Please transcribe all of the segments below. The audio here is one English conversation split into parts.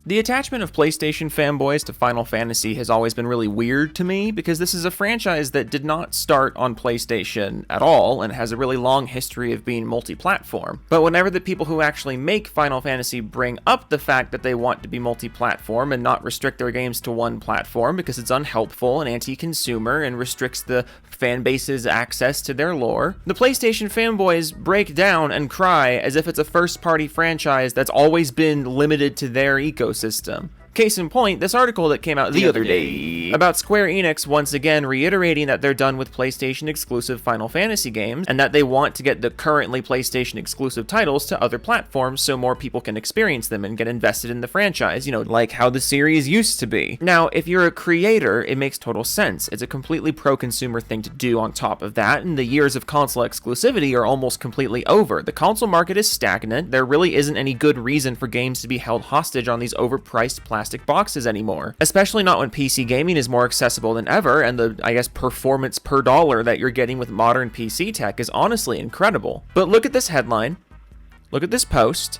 The attachment of PlayStation fanboys to Final Fantasy has always been really weird to me because this is a franchise that did not start on PlayStation at all and has a really long history of being multi-platform. But whenever the people who actually make Final Fantasy bring up the fact that they want to be multi-platform and not restrict their games to one platform because it's unhelpful and anti-consumer and restricts the fan base's access to their lore, the PlayStation fanboys break down and cry as if it's a first-party franchise that's always been limited to their ecosystem. Case in point, this article that came out the other day about Square Enix once again reiterating that they're done with PlayStation exclusive Final Fantasy games and that they want to get the currently PlayStation exclusive titles to other platforms so more people can experience them and get invested in the franchise, like how the series used to be. Now, if you're a creator, it makes total sense. It's a completely pro-consumer thing to do on top of that, and the years of console exclusivity are almost completely over. The console market is stagnant. There really isn't any good reason for games to be held hostage on these overpriced plastic boxes anymore, especially not when PC gaming is more accessible than ever, and the, performance per dollar that you're getting with modern PC tech is honestly incredible. But look at this headline. Look at this post.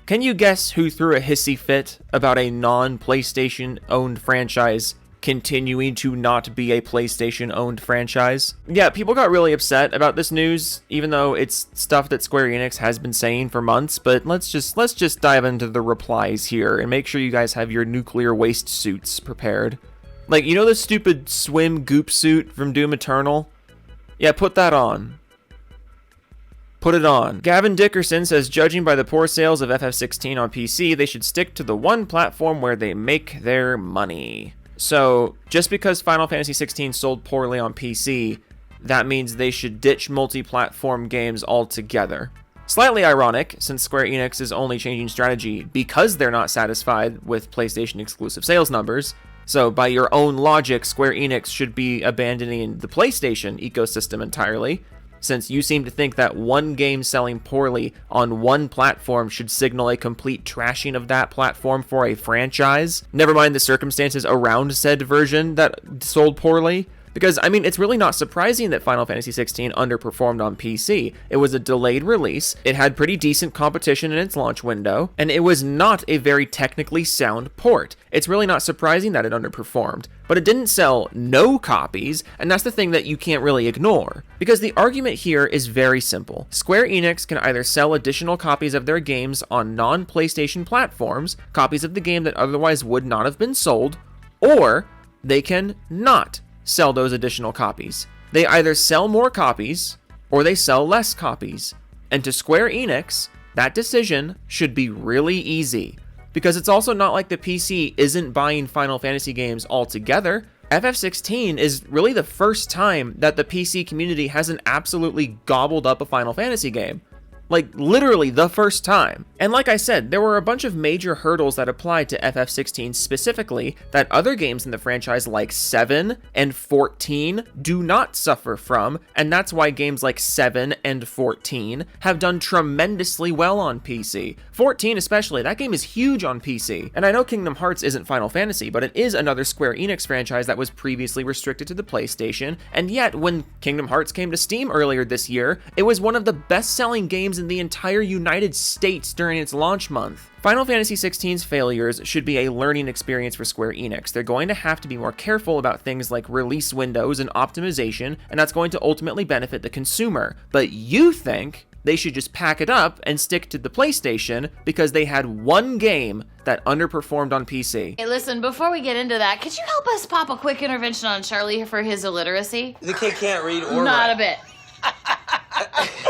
Can you guess who threw a hissy fit about a non-PlayStation owned franchise continuing to not be a PlayStation owned franchise? Yeah, people got really upset about this news, even though it's stuff that Square Enix has been saying for months, but let's just dive into the replies here and make sure you guys have your nuclear waste suits prepared. The stupid swim goop suit from Doom Eternal? Yeah, put that on. Put it on. Gavin Dickerson says, judging by the poor sales of FF16 on PC, they should stick to the one platform where they make their money. So, just because Final Fantasy XVI sold poorly on PC, that means they should ditch multi-platform games altogether. Slightly ironic, since Square Enix is only changing strategy because they're not satisfied with PlayStation exclusive sales numbers. So, by your own logic, Square Enix should be abandoning the PlayStation ecosystem entirely, since you seem to think that one game selling poorly on one platform should signal a complete trashing of that platform for a franchise. Never mind the circumstances around said version that sold poorly. Because, it's really not surprising that Final Fantasy XVI underperformed on PC. It was a delayed release, it had pretty decent competition in its launch window, and it was not a very technically sound port. It's really not surprising that it underperformed. But it didn't sell no copies, and that's the thing that you can't really ignore. Because the argument here is very simple. Square Enix can either sell additional copies of their games on non-PlayStation platforms, copies of the game that otherwise would not have been sold, or they can not sell those additional copies. They either sell more copies or they sell less copies. And to Square Enix, that decision should be really easy. Because it's also not like the PC isn't buying Final Fantasy games altogether. FF16 is really the first time that the PC community hasn't absolutely gobbled up a Final Fantasy game. Literally the first time. And like I said, there were a bunch of major hurdles that applied to FF16 specifically that other games in the franchise like 7 and 14 do not suffer from, and that's why games like 7 and 14 have done tremendously well on PC. 14 especially, that game is huge on PC. And I know Kingdom Hearts isn't Final Fantasy, but it is another Square Enix franchise that was previously restricted to the PlayStation, and yet when Kingdom Hearts came to Steam earlier this year, it was one of the best-selling games in the entire United States during its launch month. Final Fantasy XVI's failures should be a learning experience for Square Enix. They're going to have to be more careful about things like release windows and optimization, and that's going to ultimately benefit the consumer. But you think they should just pack it up and stick to the PlayStation because they had one game that underperformed on PC. Hey, listen, before we get into that, could you help us pop a quick intervention on Charlie for his illiteracy? The kid can't read or Not write. a bit.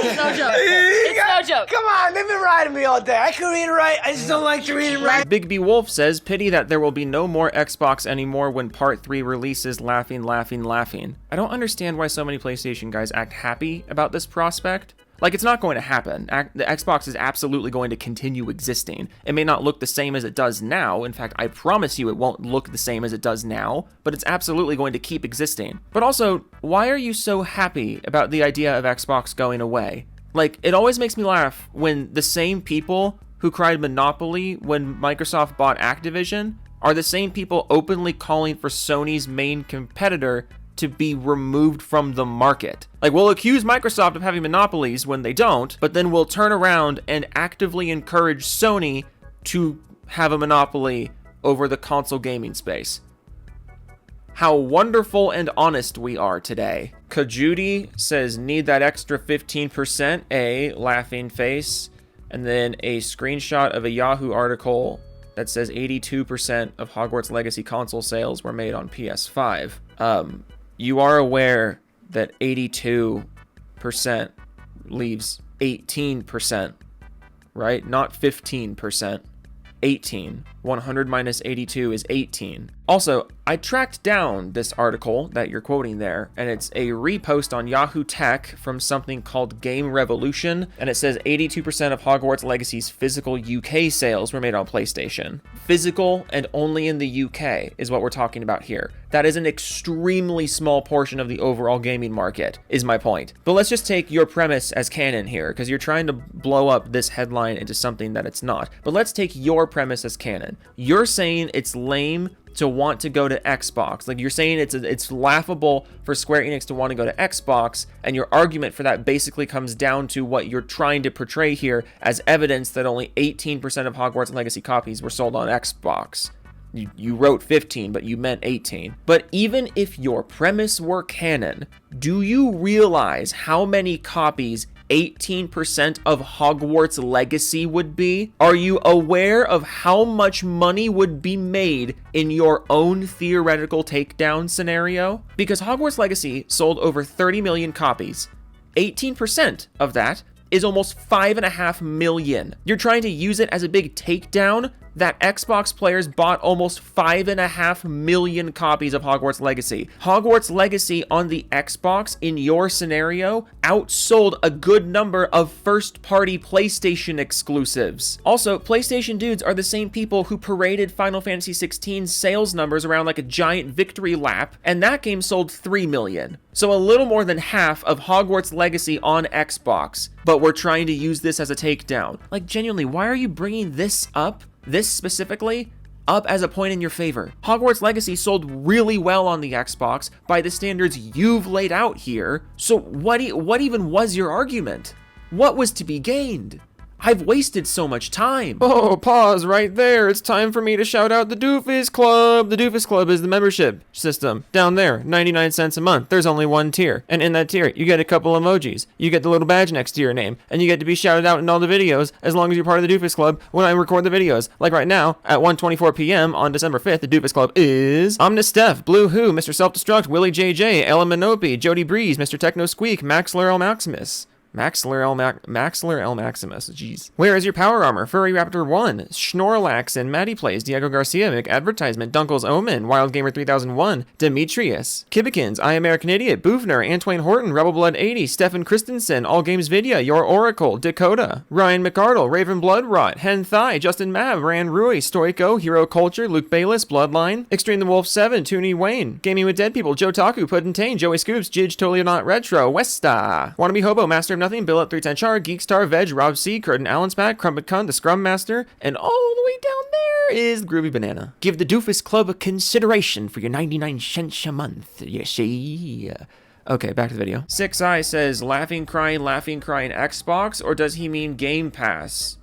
It's no joke. It's no joke. Come on, they've been riding me all day. I can read and write. I just don't like to read and write. Big B Wolf says, pity that there will be no more Xbox anymore when Part 3 releases. Laughing, laughing, laughing. I don't understand why so many PlayStation guys act happy about this prospect. It's not going to happen. The Xbox is absolutely going to continue existing. It may not look the same as it does now. In fact, I promise you it won't look the same as it does now, but it's absolutely going to keep existing. But also, why are you so happy about the idea of Xbox going away? It always makes me laugh when the same people who cried monopoly when Microsoft bought Activision are the same people openly calling for Sony's main competitor to be removed from the market. We'll accuse Microsoft of having monopolies when they don't, but then we'll turn around and actively encourage Sony to have a monopoly over the console gaming space. How wonderful and honest we are today. Kajudy says, need that extra 15%, a laughing face, and then a screenshot of a Yahoo article that says 82% of Hogwarts Legacy console sales were made on PS5. You are aware that 82% leaves 18%, right? Not 15%. 18. 100 minus 82 is 18. Also, I tracked down this article that you're quoting there, and it's a repost on Yahoo Tech from something called Game Revolution, and it says 82% of Hogwarts Legacy's physical UK sales were made on PlayStation. Physical and only in the UK is what we're talking about here. That is an extremely small portion of the overall gaming market, is my point. But let's just take your premise as canon here, because you're trying to blow up this headline into something that it's not. But let's take your premise as canon. You're saying it's lame to want to go to Xbox. Like, you're saying it's laughable for Square Enix to want to go to Xbox, and your argument for that basically comes down to what you're trying to portray here as evidence that only 18% of Hogwarts Legacy copies were sold on Xbox. You wrote 15, but you meant 18. But even if your premise were canon, do you realize how many copies 18% of Hogwarts Legacy would be? Are you aware of how much money would be made in your own theoretical takedown scenario? Because Hogwarts Legacy sold over 30 million copies. 18% of that is almost 5.5 million. You're trying to use it as a big takedown that Xbox players bought almost 5.5 million copies of Hogwarts Legacy. Hogwarts Legacy on the Xbox, in your scenario, outsold a good number of first-party PlayStation exclusives. Also, PlayStation dudes are the same people who paraded Final Fantasy XVI's sales numbers around like a giant victory lap, and that game sold 3 million. So a little more than half of Hogwarts Legacy on Xbox, but we're trying to use this as a takedown. Like, genuinely, why are you bringing this up? This specifically up as a point in your favor. Hogwarts Legacy sold really well on the Xbox by the standards you've laid out here. So what even was your argument? What was to be gained? I've wasted so much time. Oh, pause right there. It's time for me to shout out the Doofus Club. The Doofus Club is the membership system. Down there, 99 cents a month. There's only one tier. And in that tier, you get a couple emojis. You get the little badge next to your name. And you get to be shouted out in all the videos as long as you're part of the Doofus Club when I record the videos. Like right now, at 1:24 p.m. on December 5th, the Doofus Club is Omnisteph, Blue Who, Mr. Self-Destruct, Willie JJ, Ella Minopi, Jody Breeze, Mr. Techno Squeak, Maxler L. Maximus. Maxler L. Maximus, jeez. Where is your power armor? Furry Raptor 1, Schnorlax and Maddie Plays, Diego Garcia, McAdvertisement, Dunkle's Omen, Wild Gamer 3001, Demetrius, Kibikins, I American Idiot, Boofner, Antoine Horton, Rebel Blood 80, Stefan Christensen, All Games Vidya, Your Oracle, Dakota, Ryan McArdle, Raven Blood Rot, Hen Thai, Justin Mav, Rand Rui, Stoico, Hero Culture, Luke Bayless, Bloodline, Extreme the Wolf 7, Tooney Wayne, Gaming with Dead People, Joe Taku, Puddintain, Joey Scoops, Jidge Totally Not Retro, Westa, Wanna Be Hobo, Master of Nothing, Bill at 310 Char, Geekstar, Veg, Rob C, Curtin Allen's Pack, Crumpet Cunt, the Scrum Master, and all the way down there is Groovy Banana. Give the Doofus Club a consideration for your 99 cents a month, you see. Okay, back to the video. 6i says, laughing, crying, Xbox, or does he mean Game Pass?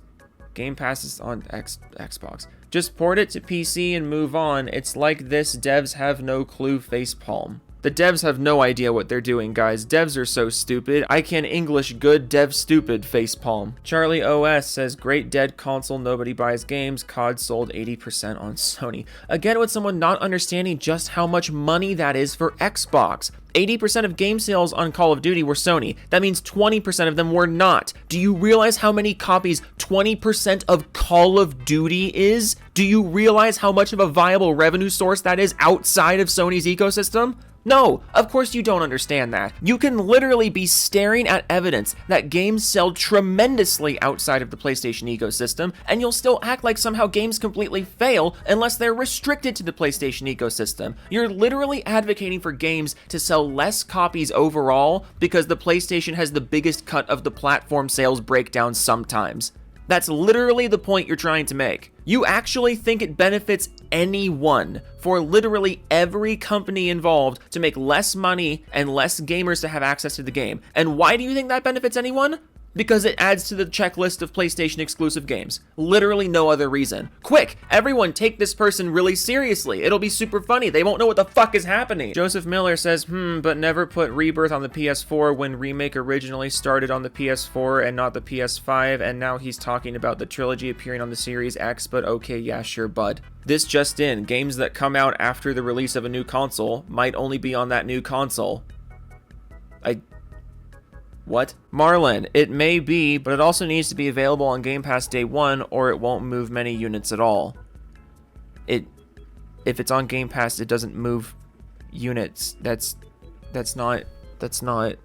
Game Pass is on Xbox. Just port it to PC and move on. It's like this, devs have no clue, facepalm. The devs have no idea what they're doing, guys. Devs are so stupid. I can English good, dev stupid, facepalm. Charlie OS says, great dead console, nobody buys games. COD sold 80% on Sony. Again, with someone not understanding just how much money that is for Xbox. 80% of game sales on Call of Duty were Sony. That means 20% of them were not. Do you realize how many copies 20% of Call of Duty is? Do you realize how much of a viable revenue source that is outside of Sony's ecosystem? No, of course you don't understand that. You can literally be staring at evidence that games sell tremendously outside of the PlayStation ecosystem, and you'll still act like somehow games completely fail unless they're restricted to the PlayStation ecosystem. You're literally advocating for games to sell less copies overall because the PlayStation has the biggest cut of the platform sales breakdown sometimes. That's literally the point you're trying to make. You actually think it benefits anyone for literally every company involved to make less money and less gamers to have access to the game. And why do you think that benefits anyone? Because it adds to the checklist of PlayStation exclusive games. Literally no other reason. Quick, everyone take this person really seriously. It'll be super funny. They won't know what the fuck is happening. Joseph Miller says, but never put Rebirth on the PS4 when Remake originally started on the PS4 and not the PS5, and now he's talking about the trilogy appearing on the Series X, but okay, yeah, sure, bud. This just in, games that come out after the release of a new console might only be on that new console. What? Marlin, it may be, but it also needs to be available on Game Pass day one or it won't move many units at all. If it's on Game Pass, it doesn't move units. That's not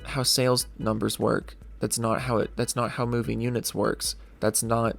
how sales numbers work. That's not how moving units works.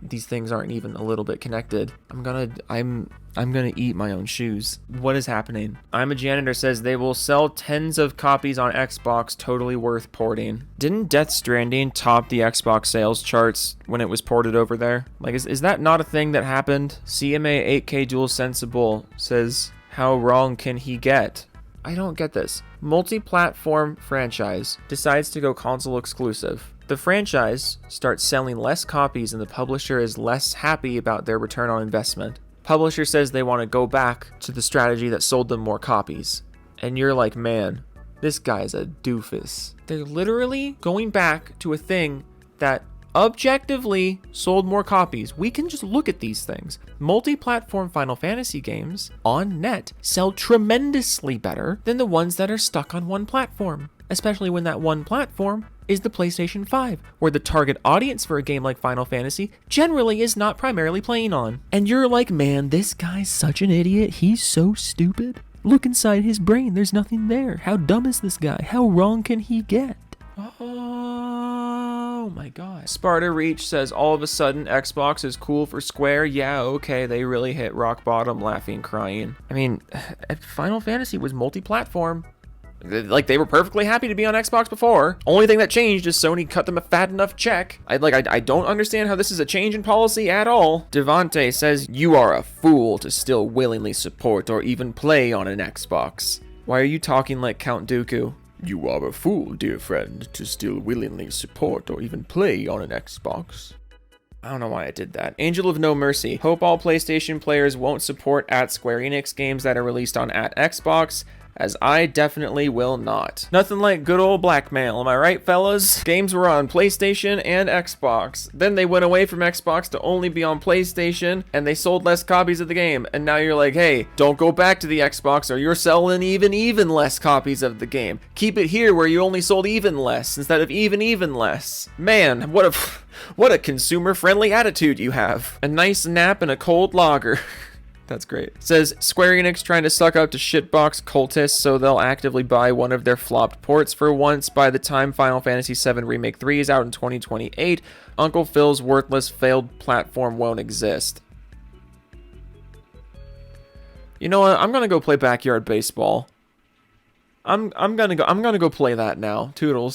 These things aren't even a little bit connected. I'm gonna eat my own shoes. What is happening? I'm a Janitor says they will sell tens of copies on Xbox, totally worth porting. Didn't Death Stranding top the Xbox sales charts when it was ported over there? Like, is that not a thing that happened? CMA 8K Dual Sensible says, how wrong can he get? I don't get this. Multi-platform franchise decides to go console exclusive. The franchise starts selling less copies and the publisher is less happy about their return on investment. Publisher says they want to go back to the strategy that sold them more copies. And you're like, man, this guy's a doofus. They're literally going back to a thing that objectively sold more copies. We can just look at these things. Multi-platform Final Fantasy games on net sell tremendously better than the ones that are stuck on one platform. Especially when that one platform is the PlayStation 5, where the target audience for a game like Final Fantasy generally is not primarily playing on. And you're like, man, this guy's such an idiot. He's so stupid. Look inside his brain. There's nothing there. How dumb is this guy? How wrong can he get? Oh my god. Sparta Reach says, all of a sudden Xbox is cool for Square. Yeah, okay, they really hit rock bottom, laughing, crying. I mean, Final Fantasy was multi-platform. Like, they were perfectly happy to be on Xbox before. Only thing that changed is Sony cut them a fat enough check. I don't understand how this is a change in policy at all. Devante says, you are a fool to still willingly support or even play on an Xbox. Why are you talking like Count Dooku? You are a fool, dear friend, to still willingly support or even play on an Xbox. I don't know why I did that. Angel of No Mercy. Hope all PlayStation players won't support at Square Enix games that are released on at Xbox, as I definitely will not. Nothing like good old blackmail, am I right, fellas? Games were on PlayStation and Xbox. Then they went away from Xbox to only be on PlayStation, and they sold less copies of the game. And now you're like, hey, don't go back to the Xbox or you're selling even less copies of the game. Keep it here where you only sold even less instead of even less. Man, what a consumer-friendly attitude you have. A nice nap and a cold lager. That's great. It says, Square Enix trying to suck up to shitbox cultists so they'll actively buy one of their flopped ports for once by the time Final Fantasy VII Remake 3 is out in 2028. Uncle Phil's worthless failed platform won't exist. You know what? I'm gonna go play backyard baseball. I'm gonna go play that now. Toodles.